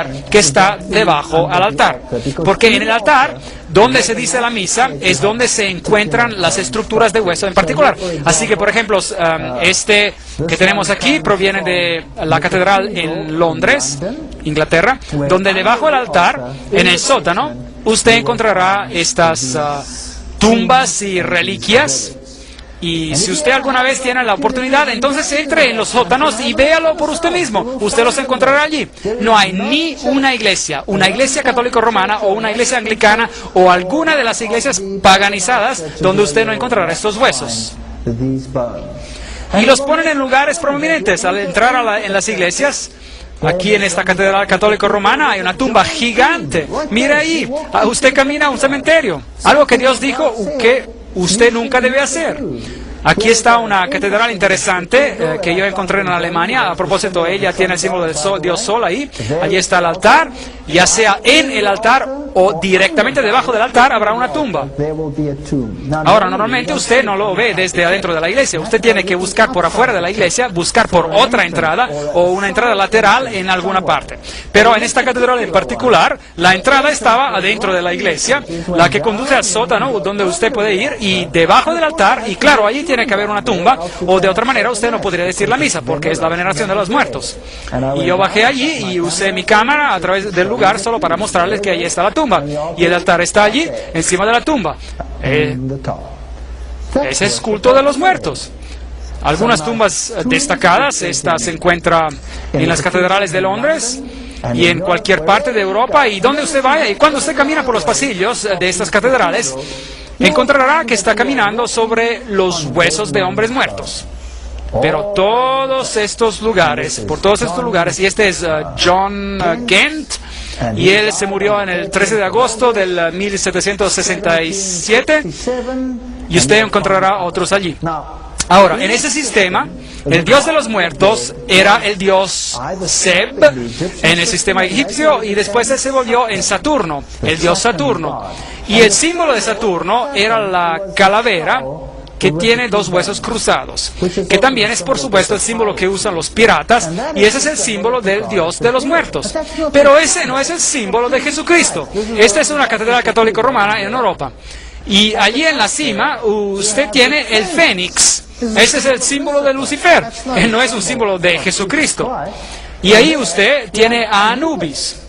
lugar que está debajo al altar. Porque en el altar, donde se dice la misa, es donde se encuentran las estructuras de hueso en particular. Así que, por ejemplo, este que tenemos aquí proviene de la catedral en Londres, Inglaterra, donde debajo del altar, en el sótano, usted encontrará estas tumbas y reliquias. Y si usted alguna vez tiene la oportunidad, entonces entre en los sótanos y véalo por usted mismo. Usted los encontrará allí. No hay ni una iglesia católica romana o una iglesia anglicana o alguna de las iglesias paganizadas donde usted no encontrará estos huesos. Y los ponen en lugares prominentes. Al entrar en las iglesias, aquí en esta catedral católica romana hay una tumba gigante. Mire ahí, usted camina a un cementerio. Algo que Dios dijo que usted nunca debe hacer. Aquí está una catedral interesante que yo encontré en Alemania. A propósito, ella tiene el símbolo del sol, Dios Sol ahí. Allí está el altar. Ya sea en el altar o directamente debajo del altar habrá una tumba. Ahora, normalmente usted no lo ve desde adentro de la iglesia. Usted tiene que buscar por afuera de la iglesia, buscar por otra entrada o una entrada lateral en alguna parte. Pero en esta catedral en particular, la entrada estaba adentro de la iglesia, la que conduce al sótano donde usted puede ir, y debajo del altar, y claro, allí tiene que haber una tumba, o de otra manera usted no podría decir la misa, porque es la veneración de los muertos. Y yo bajé allí y usé mi cámara a través del lugar solo para mostrarles que allí está la tumba. Y el altar está allí, encima de la tumba. Ese es culto de los muertos. Algunas tumbas destacadas, esta se encuentra en las catedrales de Londres y en cualquier parte de Europa, y donde usted vaya, y cuando usted camina por los pasillos de estas catedrales, encontrará que está caminando sobre los huesos de hombres muertos. Pero todos estos lugares, por todos estos lugares, y este es John Gent, y él se murió en el 13 de agosto del 1767, y usted encontrará otros allí. Ahora, en ese sistema, el dios de los muertos era el dios Seb en el sistema egipcio, y después él se volvió en Saturno, el dios Saturno. Y el símbolo de Saturno era la calavera, que tiene dos huesos cruzados, que también es, por supuesto, el símbolo que usan los piratas, y ese es el símbolo del Dios de los muertos. Pero ese no es el símbolo de Jesucristo. Esta es una catedral católica romana en Europa. Y allí en la cima usted tiene el Fénix. Ese es el símbolo de Lucifer. Él no es un símbolo de Jesucristo. Y ahí usted tiene a Anubis.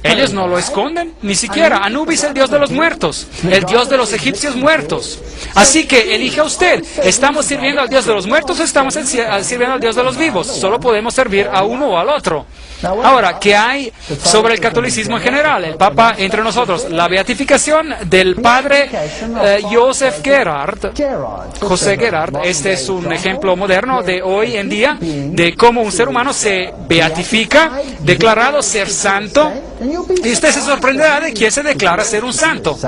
Ellos no lo esconden, ni siquiera. Anubis, el dios de los muertos, el dios de los egipcios muertos. Así que elija usted, ¿estamos sirviendo al dios de los muertos o estamos sirviendo al dios de los vivos? Solo podemos servir a uno o al otro. Ahora, ¿qué hay sobre el catolicismo en general? El Papa entre nosotros. La beatificación del padre José Gerard. Este es un ejemplo moderno de hoy en día de cómo un ser humano se beatifica, declarado ser santo, y usted se sorprenderá de quién se declara ser un santo.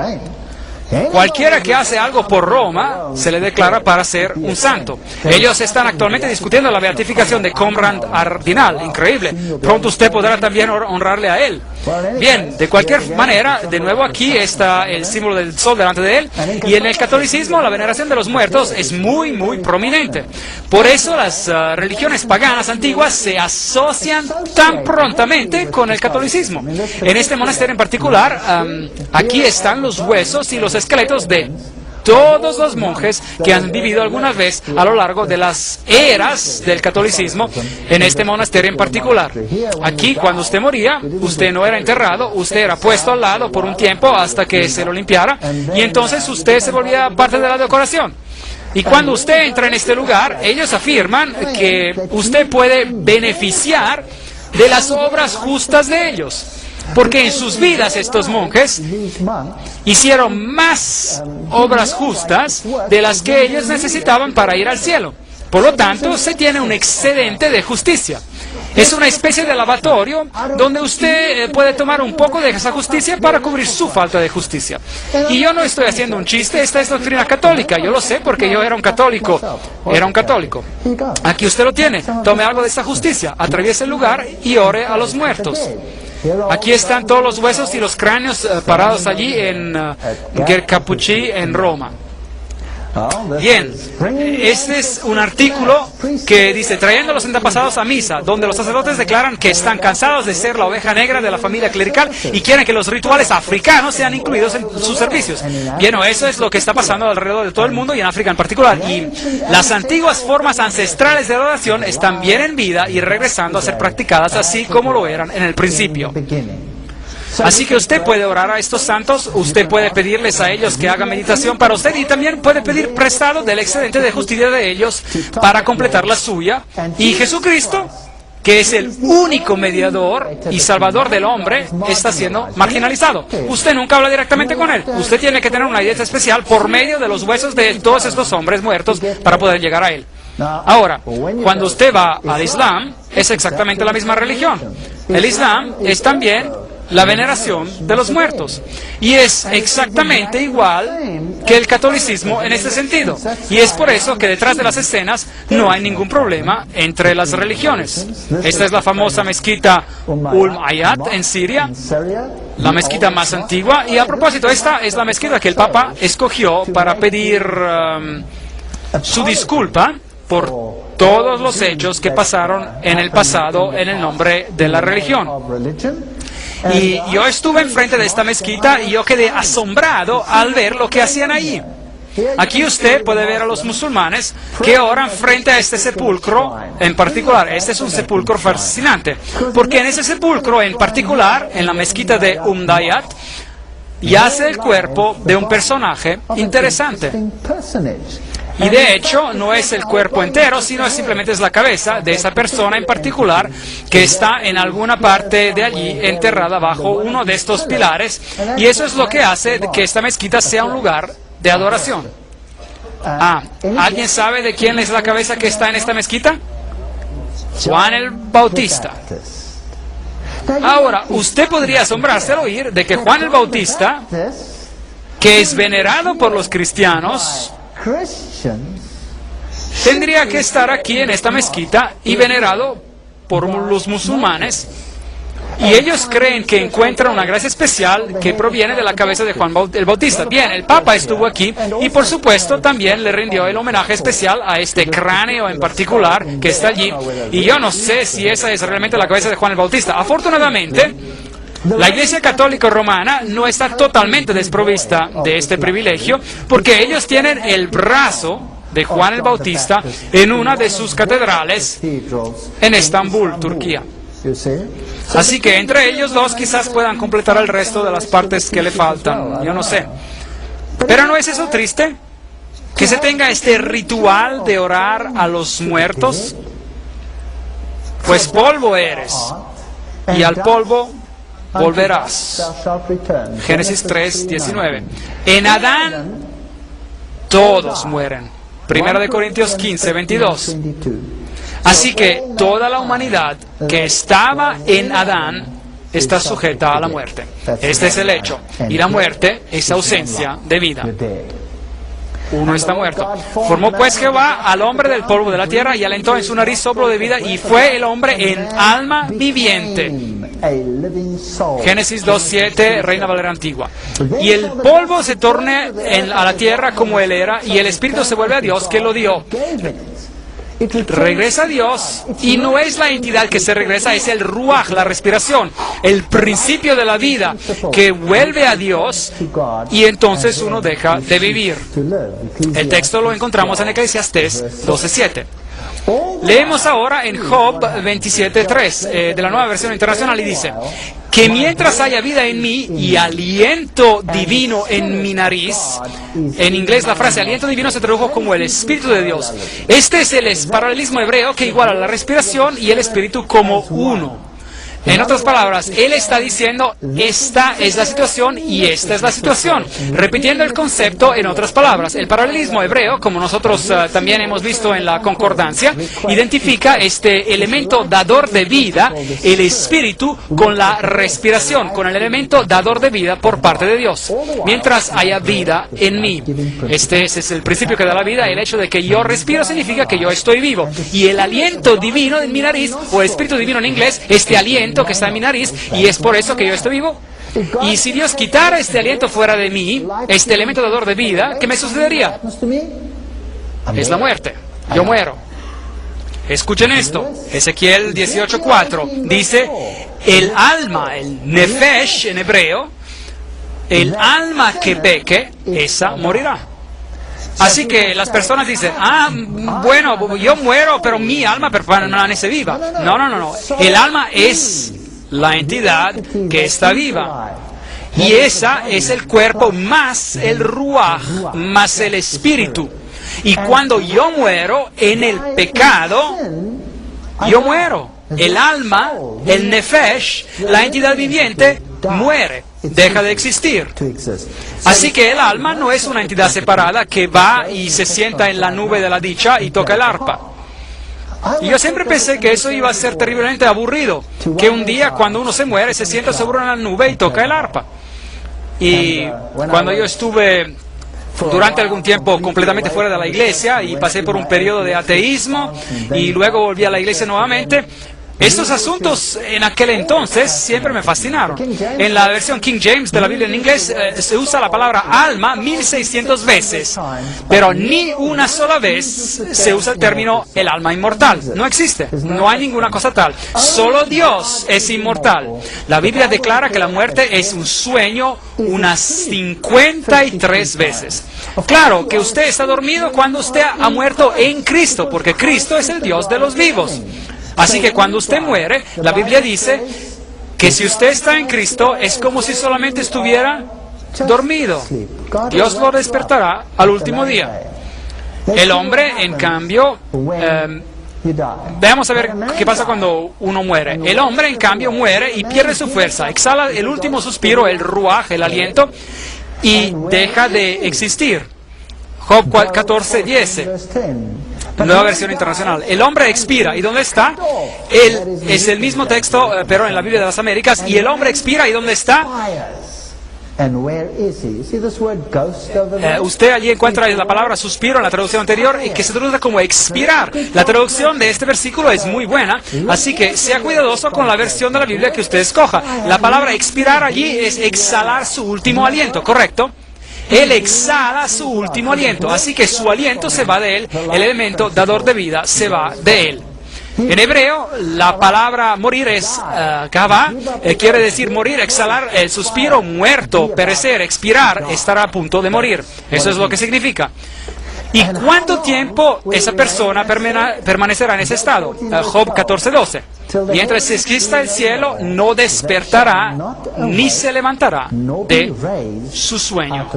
Cualquiera que hace algo por Roma se le declara para ser un santo. Ellos están actualmente discutiendo la beatificación de Konrad Ardinal. Increíble. Pronto usted podrá también honrarle a él. Bien, de cualquier manera, de nuevo aquí está el símbolo del sol delante de él. Y en el catolicismo la veneración de los muertos es muy, muy prominente. Por eso las religiones paganas antiguas se asocian tan prontamente con el catolicismo. En este monasterio en particular, aquí están los huesos y los esqueletos de todos los monjes que han vivido alguna vez a lo largo de las eras del catolicismo en este monasterio en particular. Aquí, cuando usted moría, usted no era enterrado, usted era puesto al lado por un tiempo hasta que se lo limpiara, y entonces usted se volvía parte de la decoración. Y cuando usted entra en este lugar, ellos afirman que usted puede beneficiar de las obras justas de ellos. Porque en sus vidas estos monjes hicieron más obras justas de las que ellos necesitaban para ir al cielo. Por lo tanto, se tiene un excedente de justicia. Es una especie de lavatorio donde usted puede tomar un poco de esa justicia para cubrir su falta de justicia. Y yo no estoy haciendo un chiste, esta es doctrina católica. Yo lo sé porque yo era un católico. Aquí usted lo tiene. Tome algo de esa justicia, atraviese el lugar y ore a los muertos. Aquí están todos los huesos y los cráneos parados allí en Ger Capuchi, en Roma. Bien, este es un artículo que dice, trayendo a los antepasados a misa, donde los sacerdotes declaran que están cansados de ser la oveja negra de la familia clerical y quieren que los rituales africanos sean incluidos en sus servicios. Bien, eso es lo que está pasando alrededor de todo el mundo y en África en particular. Y las antiguas formas ancestrales de adoración están bien en vida y regresando a ser practicadas así como lo eran en el principio. Así que usted puede orar a estos santos, usted puede pedirles a ellos que hagan meditación para usted y también puede pedir prestado del excedente de justicia de ellos para completar la suya. Y Jesucristo, que es el único mediador y salvador del hombre, está siendo marginalizado. Usted nunca habla directamente con él. Usted tiene que tener una dieta especial por medio de los huesos de todos estos hombres muertos para poder llegar a él. Ahora, cuando usted va al Islam, es exactamente la misma religión. El Islam es también la veneración de los muertos. Y es exactamente igual que el catolicismo en este sentido. Y es por eso que detrás de las escenas no hay ningún problema entre las religiones. Esta es la famosa mezquita Ul-Hayat en Siria, la mezquita más antigua. Y a propósito, esta es la mezquita que el Papa escogió para pedir su disculpa por todos los hechos que pasaron en el pasado en el nombre de la religión. Y yo estuve enfrente de esta mezquita y yo quedé asombrado al ver lo que hacían allí. Aquí usted puede ver a los musulmanes que oran frente a este sepulcro en particular. Este es un sepulcro fascinante, porque en ese sepulcro en particular, en la mezquita de Umdayat, yace el cuerpo de un personaje interesante. Y de hecho, no es el cuerpo entero, sino simplemente es la cabeza de esa persona en particular que está en alguna parte de allí enterrada bajo uno de estos pilares. Y eso es lo que hace que esta mezquita sea un lugar de adoración. ¿Alguien sabe de quién es la cabeza que está en esta mezquita? Juan el Bautista. Ahora, usted podría asombrarse al oír de que Juan el Bautista, que es venerado por los cristianos, tendría que estar aquí en esta mezquita y venerado por los musulmanes, y ellos creen que encuentran una gracia especial que proviene de la cabeza de Juan el Bautista. Bien, el Papa estuvo aquí y por supuesto también le rindió el homenaje especial a este cráneo en particular que está allí, y yo no sé si esa es realmente la cabeza de Juan el Bautista. Afortunadamente, la Iglesia Católica Romana no está totalmente desprovista de este privilegio, porque ellos tienen el brazo de Juan el Bautista en una de sus catedrales en Estambul, Turquía. Así que entre ellos dos quizás puedan completar el resto de las partes que le faltan, yo no sé. Pero ¿no es eso triste? Que se tenga este ritual de orar a los muertos. Pues polvo eres, y al polvo volverás. Génesis 3:19. En Adán todos mueren. Primera de Corintios 15:22. Así que toda la humanidad que estaba en Adán está sujeta a la muerte. Este es el hecho. Y la muerte es ausencia de vida. Uno está muerto. Formó pues Jehová al hombre del polvo de la tierra y alentó en su nariz soplo de vida y fue el hombre en alma viviente. Génesis 2:7, Reina Valera Antigua. Y el polvo se torna a la tierra como él era y el espíritu se vuelve a Dios que lo dio. Regresa a Dios y no es la entidad que se regresa, es el ruaj, la respiración, el principio de la vida que vuelve a Dios y entonces uno deja de vivir. El texto lo encontramos en Eclesiastés 12:7. Leemos ahora en Job 27:3 de la Nueva Versión Internacional y dice: que mientras haya vida en mí y aliento divino en mi nariz, en inglés la frase aliento divino se tradujo como el Espíritu de Dios. Este es el paralelismo hebreo que iguala la respiración y el Espíritu como uno. En otras palabras, él está diciendo, esta es la situación y esta es la situación. Repitiendo el concepto en otras palabras, el paralelismo hebreo, como nosotros también hemos visto en la concordancia, identifica este elemento dador de vida, el espíritu, con la respiración, con el elemento dador de vida por parte de Dios. Mientras haya vida en mí. Este es el principio que da la vida. El hecho de que yo respiro significa que yo estoy vivo. Y el aliento divino en mi nariz, o espíritu divino en inglés, este aliento aliento que está en mi nariz y es por eso que yo estoy vivo. Y si Dios quitara este aliento fuera de mí, este elemento dador de vida, ¿qué me sucedería? Es la muerte. Yo muero. Escuchen esto. Ezequiel 18:4 dice, el alma, el nefesh en hebreo, el alma que peque, esa morirá. Así que las personas dicen, bueno, yo muero, pero mi alma permanece viva. No. El alma es la entidad que está viva. Y esa es el cuerpo más el ruaj, más el espíritu. Y cuando yo muero en el pecado, yo muero. El alma, el nefesh, la entidad viviente, muere, deja de existir. Así que el alma no es una entidad separada que va y se sienta en la nube de la dicha y toca el arpa. Y yo siempre pensé que eso iba a ser terriblemente aburrido, que un día cuando uno se muere se sienta sobre una nube y toca el arpa. Y cuando yo estuve durante algún tiempo completamente fuera de la iglesia y pasé por un periodo de ateísmo y luego volví a la iglesia nuevamente, estos asuntos en aquel entonces siempre me fascinaron. En la versión King James de la Biblia en inglés se usa la palabra alma 1600 veces, pero ni una sola vez se usa el término el alma inmortal. No existe, no hay ninguna cosa tal. Solo Dios es inmortal. La Biblia declara que la muerte es un sueño unas 53 veces. Claro que usted está dormido cuando usted ha muerto en Cristo, porque Cristo es el Dios de los vivos. Así que cuando usted muere, la Biblia dice que si usted está en Cristo es como si solamente estuviera dormido. Dios lo despertará al último día. El hombre, en cambio, veamos a ver qué pasa cuando uno muere. El hombre, en cambio, muere y pierde su fuerza, exhala el último suspiro, el ruaj, el aliento, y deja de existir. Job 14:10. Nueva versión internacional. El hombre expira. ¿Y dónde está? Es el mismo texto, pero en la Biblia de las Américas. Y el hombre expira. ¿Y dónde está? Usted allí encuentra la palabra suspiro en la traducción anterior, que se traduce como expirar. La traducción de este versículo es muy buena, así que sea cuidadoso con la versión de la Biblia que usted escoja. La palabra expirar allí es exhalar su último aliento, ¿correcto? Él exhala su último aliento, así que su aliento se va de él, el elemento dador de vida se va de él. En hebreo, la palabra morir es kavá, quiere decir morir, exhalar, el suspiro, muerto, perecer, expirar, estar a punto de morir. Eso es lo que significa. ¿Y cuánto tiempo esa persona permanecerá en ese estado? Job 14:12. Mientras exista el cielo, no despertará ni se levantará de su sueño.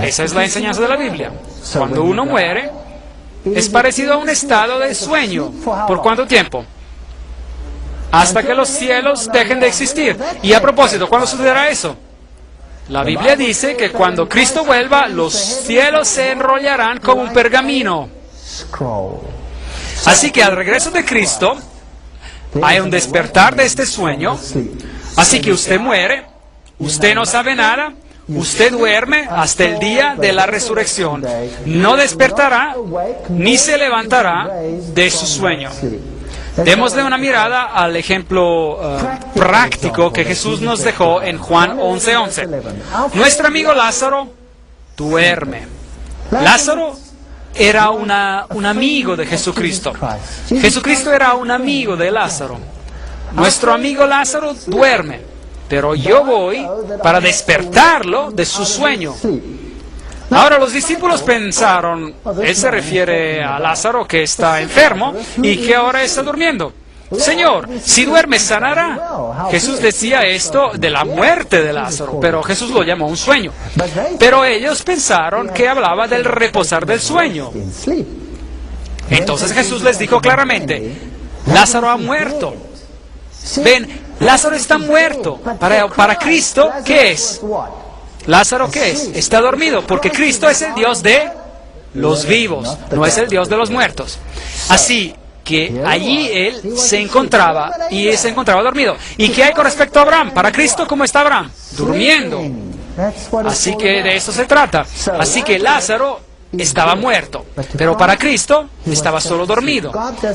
Esa es la enseñanza de la Biblia. Cuando uno muere, es parecido a un estado de sueño. ¿Por cuánto tiempo? Hasta que los cielos dejen de existir. Y a propósito, ¿cuándo sucederá eso? La Biblia dice que cuando Cristo vuelva, los cielos se enrollarán como un pergamino. Así que al regreso de Cristo, hay un despertar de este sueño. Así que usted muere, usted no sabe nada, usted duerme hasta el día de la resurrección. No despertará ni se levantará de su sueño. Démosle una mirada al ejemplo práctico que Jesús nos dejó en Juan 11:11. Nuestro amigo Lázaro duerme. Lázaro era un amigo de Jesucristo. Jesucristo era un amigo de Lázaro. Nuestro amigo Lázaro duerme, pero yo voy para despertarlo de su sueño. Ahora los discípulos pensaron, él se refiere a Lázaro que está enfermo y que ahora está durmiendo. Señor, si duerme sanará. Jesús decía esto de la muerte de Lázaro, pero Jesús lo llamó un sueño. Pero ellos pensaron que hablaba del reposar del sueño. Entonces Jesús les dijo claramente, Lázaro ha muerto. Ven, Lázaro está muerto. Para Cristo, ¿qué es? ¿Lázaro qué es? Está dormido, porque Cristo es el Dios de los vivos, no es el Dios de los muertos. Así que allí él se encontraba dormido. ¿Y qué hay con respecto a Abraham? Para Cristo, ¿cómo está Abraham? Durmiendo. Así que de eso se trata. Así que Lázaro estaba muerto, pero para Cristo estaba solo dormido.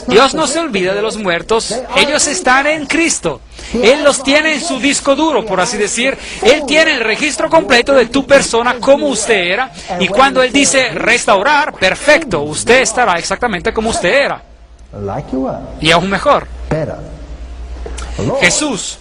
Dios no se olvida de los muertos, ellos están en Cristo. Él los tiene en su disco duro, por así decir. Él tiene el registro completo de tu persona como usted era, y cuando Él dice restaurar, perfecto, usted estará exactamente como usted era, y aún mejor. Jesús